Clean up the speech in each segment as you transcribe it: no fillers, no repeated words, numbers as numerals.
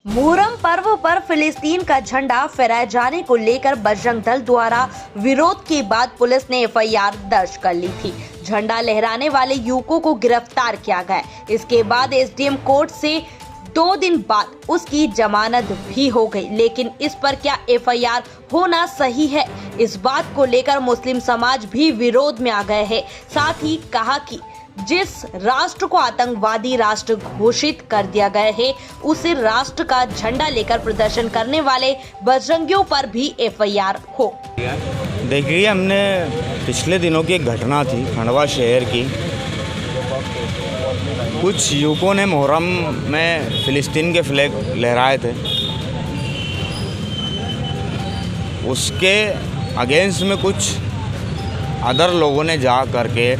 मुहर्रम पर्व पर फिलिस्तीन का झंडा फहराए जाने को लेकर बजरंग दल द्वारा विरोध के बाद पुलिस ने एफआईआर दर्ज कर ली थी। झंडा लहराने वाले युवकों को गिरफ्तार किया गया। इसके बाद एसडीएम कोर्ट से 2 दिन बाद उसकी जमानत भी हो गई, लेकिन इस पर क्या एफआईआर होना सही है, इस बात को लेकर मुस्लिम समाज भी विरोध में आ गए हैं। साथ ही कहा कि जिस राष्ट्र को आतंकवादी राष्ट्र घोषित कर दिया गया है, उसे राष्ट्र का झंडा लेकर प्रदर्शन करने वाले बजरंगियों पर भी एफआईआर हो। देखिए, हमने पिछले दिनों की एक घटना थी खंडवा शहर की। कुछ युवकों ने मुहर्रम में फिलिस्तीन के फ्लैग लहराए थे। उसके अगेंस्ट में कुछ अदर लोगों ने जा करके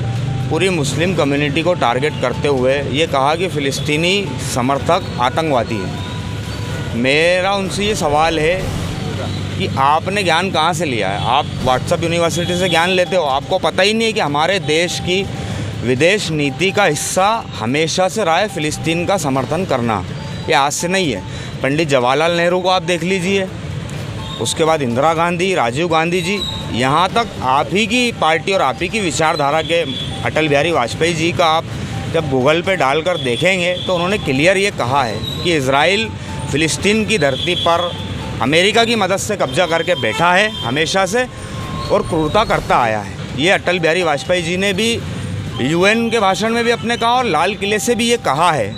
पूरी मुस्लिम कम्युनिटी को टारगेट करते हुए ये कहा कि फ़िलिस्तीनी समर्थक आतंकवादी है। मेरा उनसे ये सवाल है कि आपने ज्ञान कहाँ से लिया है? आप व्हाट्सएप यूनिवर्सिटी से ज्ञान लेते हो? आपको पता ही नहीं है कि हमारे देश की विदेश नीति का हिस्सा हमेशा से रहा है फ़िलिस्तीन का समर्थन करना। ये आज से नहीं है। पंडित जवाहरलाल नेहरू को आप देख लीजिए, उसके बाद इंदिरा गांधी, राजीव गांधी जी, यहाँ तक आप ही की पार्टी और आप ही की विचारधारा के अटल बिहारी वाजपेयी जी का आप जब गूगल पे डालकर देखेंगे तो उन्होंने क्लियर ये कहा है कि इज़राइल फ़िलिस्तीन की धरती पर अमेरिका की मदद से कब्जा करके बैठा है हमेशा से और क्रूरता करता आया है। ये अटल बिहारी वाजपेयी जी ने भी यूएन के भाषण में भी अपने कहा और लाल किले से भी ये कहा है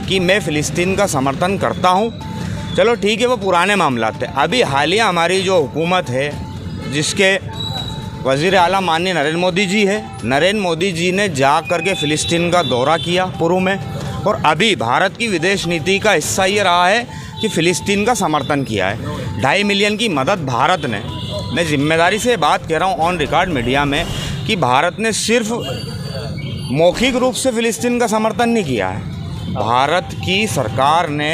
कि मैं फ़िलिस्तीन का समर्थन करता हूँ। चलो ठीक है, वो पुराने मामला थे। अभी हालिया हमारी जो हुकूमत है, जिसके वज़ीर आला माननीय नरेंद्र मोदी जी है, नरेंद्र मोदी जी ने जा करके फ़िलिस्तीन का दौरा किया पूर्व में, और अभी भारत की विदेश नीति का हिस्सा ये रहा है कि फ़िलिस्तीन का समर्थन किया है। 2.5 मिलियन की मदद भारत ने, मैं जिम्मेदारी से बात कह रहा हूँ ऑन रिकॉर्ड मीडिया में, कि भारत ने सिर्फ मौखिक रूप से फ़िलिस्तीन का समर्थन नहीं किया है। भारत की सरकार ने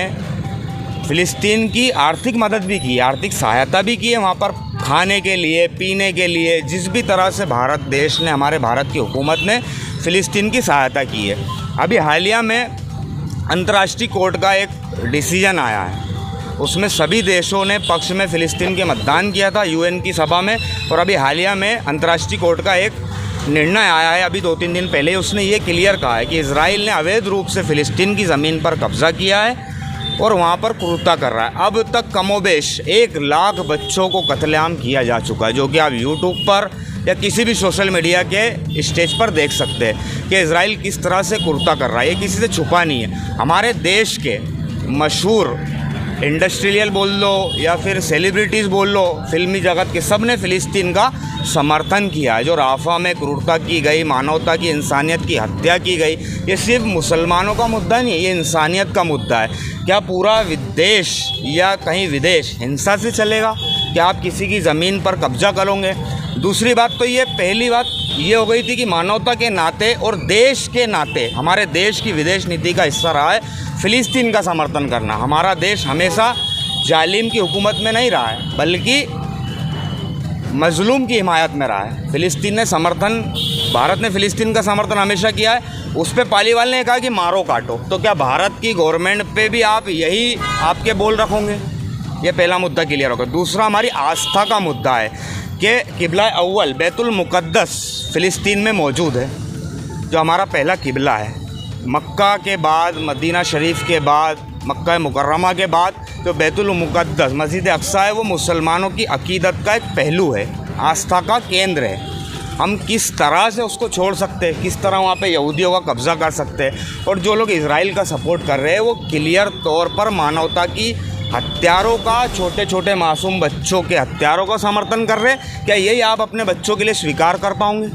फ़िलिस्तीन की आर्थिक मदद भी की, आर्थिक सहायता भी की है वहाँ पर खाने के लिए, पीने के लिए, जिस भी तरह से भारत देश ने, हमारे भारत की हुकूमत ने फ़िलिस्तीन की सहायता की है। अभी हालिया में अंतर्राष्ट्रीय कोर्ट का एक डिसीजन आया है, उसमें सभी देशों ने पक्ष में फ़िलिस्तीन के मतदान किया था यूएन की सभा में, और अभी हालिया में अंतर्राष्ट्रीय कोर्ट का एक निर्णय आया है। अभी 2-3 दिन पहले उसने ये क्लियर कहा है कि इज़राइल ने अवैध रूप से फ़िलिस्तीन की ज़मीन पर कब्ज़ा किया है और वहाँ पर क्रूरता कर रहा है। अब तक कमोबेश 1 लाख बच्चों को कत्लेआम किया जा चुका है, जो कि आप यूट्यूब पर या किसी भी सोशल मीडिया के स्टेज पर देख सकते हैं कि इज़राइल किस तरह से क्रूरता कर रहा है। ये किसी से छुपा नहीं है। हमारे देश के मशहूर इंडस्ट्रियल बोल लो या फिर सेलिब्रिटीज़ बोल लो, फिल्मी जगत के, सब ने फ़िलिस्तीन का समर्थन किया है। जो राफ़ा में क्रूरता की गई, मानवता की, इंसानियत की हत्या की गई, ये सिर्फ मुसलमानों का मुद्दा नहीं है, ये इंसानियत का मुद्दा है। क्या पूरा विदेश या कहीं विदेश हिंसा से चलेगा? क्या आप किसी की ज़मीन पर कब्जा करोगे? दूसरी बात तो ये, पहली बात ये हो गई थी कि मानवता के नाते और देश के नाते हमारे देश की विदेश नीति का हिस्सा रहा है फ़िलिस्तीन का समर्थन करना। हमारा देश हमेशा जालिम की हुकूमत में नहीं रहा है, बल्कि मज़लूम की हिमायत में रहा है। फ़िलिस्तीन ने समर्थन, भारत ने फ़िलिस्तीन का समर्थन हमेशा किया है। उस पर पालीवाल ने कहा कि मारो काटो, तो क्या भारत की गवर्नमेंट पे भी आप यही आपके बोल रखोगे? ये पहला मुद्दा क्लियर होगा। दूसरा, हमारी आस्था का मुद्दा है कि किबला अव्वल बैतुल मुक़द्दस फ़िलिस्तीन में मौजूद है, जो हमारा पहला किबला है। मक्का के बाद, मदीना शरीफ के बाद, मक्का मुकर्रमा के बाद जो बैतुल मुक़द्दस मस्जिद अक्सा है, वो मुसलमानों की अकीदत का एक पहलू है, आस्था का केंद्र है। हम किस तरह से उसको छोड़ सकते हैं? किस तरह वहाँ पे यहूदियों का कब्ज़ा कर सकते हैं? और जो लोग इज़राइल का सपोर्ट कर रहे हैं, वो क्लियर तौर पर मानवता की हत्यारों का, छोटे छोटे मासूम बच्चों के हत्यारों का समर्थन कर रहे हैं। क्या यही आप अपने बच्चों के लिए स्वीकार कर पाओगे?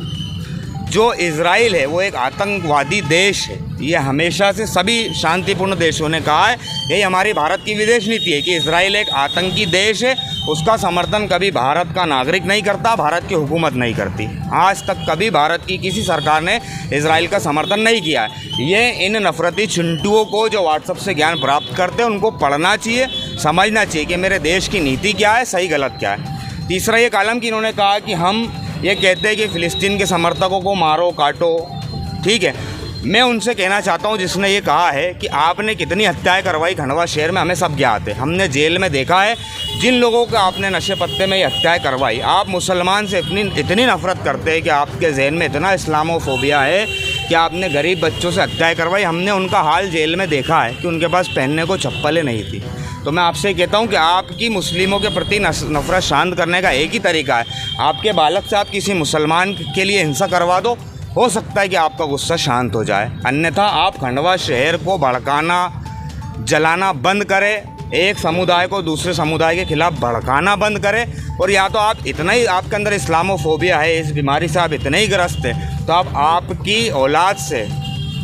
जो इज़राइल है वो एक आतंकवादी देश है। ये हमेशा से सभी शांतिपूर्ण देशों ने कहा है, यही हमारी भारत की विदेश नीति है कि इज़राइल एक आतंकी देश है। उसका समर्थन कभी भारत का नागरिक नहीं करता, भारत की हुकूमत नहीं करती। आज तक कभी भारत की किसी सरकार ने इज़राइल का समर्थन नहीं किया है। ये इन नफरती चिंटुओं को जो व्हाट्सएप से ज्ञान प्राप्त करते हैं, उनको पढ़ना चाहिए, समझना चाहिए कि मेरे देश की नीति क्या है, सही गलत क्या है। तीसरा ये कालम कि इन्होंने कहा कि हम ये कहते हैं कि फ़िलिस्तीन के समर्थकों को मारो काटो, ठीक है, मैं उनसे कहना चाहता हूं जिसने ये कहा है कि आपने कितनी हत्याएं करवाई खंडवा शहर में, हमें सब ज्ञात है। हमने जेल में देखा है जिन लोगों को आपने नशे पत्ते में ये हत्याएं करवाई। आप मुसलमान से इतनी नफरत करते हैं कि आपके जहन में इतना इस्लामोफोबिया है कि आपने गरीब बच्चों से हत्याएं करवाई। हमने उनका हाल जेल में देखा है कि उनके पास पहनने को चप्पलें नहीं थी। तो मैं आपसे कहता हूं कि आपकी मुस्लिमों के प्रति नफरत शांत करने का एक ही तरीका है, आपके बालक से आप किसी मुसलमान के लिए हिंसा करवा दो, हो सकता है कि आपका गुस्सा शांत हो जाए। अन्यथा आप खंडवा शहर को भड़काना, जलाना बंद करें, एक समुदाय को दूसरे समुदाय के खिलाफ भड़काना बंद करें। और या तो आप इतना ही, आपके अंदर इस्लामोफोबिया है, इस बीमारी से आप इतने ही ग्रस्त हैं, तो आप आपकी औलाद से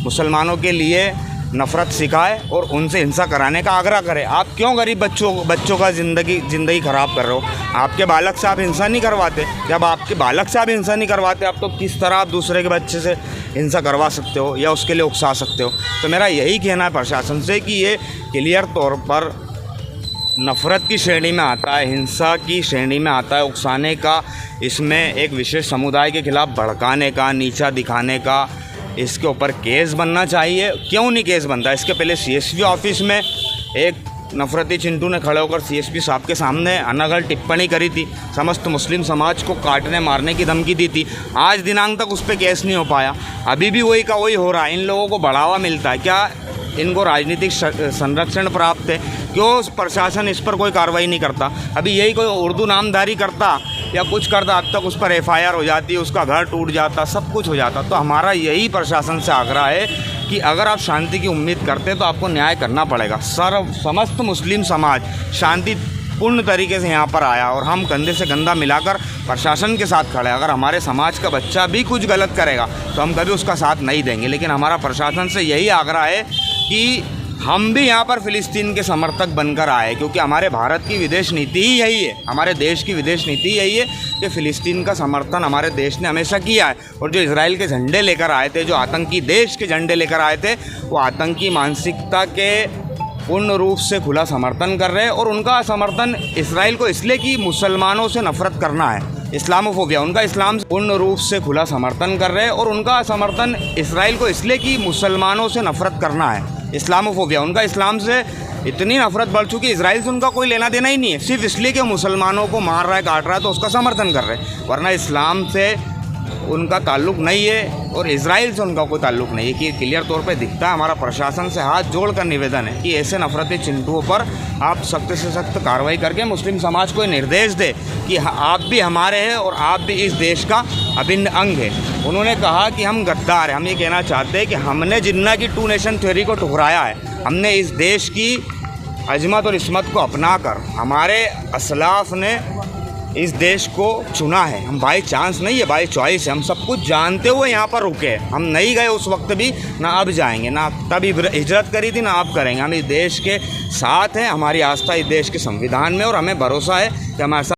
मुसलमानों के लिए नफ़रत सिखाए और उनसे हिंसा कराने का आग्रह करें। आप क्यों गरीब बच्चों का ज़िंदगी ख़राब कर रहे हो? आपके बालक से आप हिंसा नहीं करवाते। जब आपके बालक से आप हिंसा नहीं करवाते, आप तो किस तरह आप दूसरे के बच्चे से हिंसा करवा सकते हो या उसके लिए उकसा सकते हो? तो मेरा यही कहना है प्रशासन से कि ये क्लियर तौर पर नफ़रत की श्रेणी में आता है, हिंसा की श्रेणी में आता है, उकसाने का, इसमें एक विशेष समुदाय के खिलाफ भड़काने का, नीचा दिखाने का, इसके ऊपर केस बनना चाहिए। क्यों नहीं केस बनता? इसके पहले सीएसपी ऑफिस में एक नफरती चिंटू ने खड़े होकर सीएसपी साहब के सामने अनर्गल टिप्पणी करी थी, समस्त मुस्लिम समाज को काटने मारने की धमकी दी थी। आज दिनांक तक उस पर केस नहीं हो पाया। अभी भी वही का वही हो रहा है। इन लोगों को बढ़ावा मिलता है क्या? इनको राजनीतिक संरक्षण प्राप्त है? क्यों प्रशासन इस पर कोई कार्रवाई नहीं करता? अभी यही कोई उर्दू नामधारी करता या कुछ करता, अब तक उस पर एफआईआर हो जाती, उसका घर टूट जाता, सब कुछ हो जाता। तो हमारा यही प्रशासन से आग्रह है कि अगर आप शांति की उम्मीद करते हैं तो आपको न्याय करना पड़ेगा। समस्त मुस्लिम समाज शांतिपूर्ण तरीके से यहाँ पर आया और हम कंधे से कंधा मिलाकर प्रशासन के साथ खड़े हैं। अगर हमारे समाज का बच्चा भी कुछ गलत करेगा तो हम कभी उसका साथ नहीं देंगे। लेकिन हमारा प्रशासन से यही आग्रह है कि हम भी यहाँ पर फ़िलिस्तीन के समर्थक बनकर आए, क्योंकि हमारे भारत की विदेश नीति ही यही है, हमारे देश की विदेश नीति यही है कि फ़िलिस्तीन का समर्थन हमारे देश ने हमेशा किया है। और जो इजराइल के झंडे लेकर आए थे, जो आतंकी देश के झंडे लेकर आए थे, वो आतंकी मानसिकता के पूर्ण रूप से खुला समर्थन कर रहे हैं। और उनका समर्थन इजराइल को इसलिए कि मुसलमानों से नफरत करना है, इस्लामोफोबिया, उनका इस्लाम पूर्ण रूप से खुला समर्थन कर रहे हैं। और उनका समर्थन इजराइल को इसलिए कि मुसलमानों से नफरत करना है, इस्लामोफोबिया, उनका इस्लाम से इतनी नफरत बढ़ चुकी है, इजराइल से उनका कोई लेना देना ही नहीं है, सिर्फ इसलिए कि मुसलमानों को मार रहा है, काट रहा है, तो उसका समर्थन कर रहे हैं। वरना इस्लाम से उनका ताल्लुक़ नहीं है और इजराइल से उनका कोई ताल्लुक़ नहीं है, कि क्लियर तौर पे दिखता है। हमारा प्रशासन से हाथ जोड़कर निवेदन है कि ऐसे नफरती चिंटुओं पर आप सख्त से सख्त कार्रवाई करके मुस्लिम समाज को निर्देश दे कि आप भी हमारे हैं और आप भी इस देश का अभिन्न अंग है। उन्होंने कहा कि हम गद्दार हैं। हम ये कहना चाहते हैं कि हमने जिन्ना की 2 नेशन थ्योरी को ठुकराया है, हमने इस देश की अजमत और इस्मत को अपनाकर, हमारे असलाफ ने इस देश को चुना है। हम बाई चांस नहीं है, बाई चॉइस है। हम सब कुछ जानते हुए यहाँ पर रुके हैं। हम नहीं गए उस वक्त भी, ना अब जाएंगे, ना तभी हिजरत करी थी, ना अब करेंगे। हम इस देश के साथ हैं, हमारी आस्था इस देश के संविधान में, और हमें भरोसा है कि हमारे साथ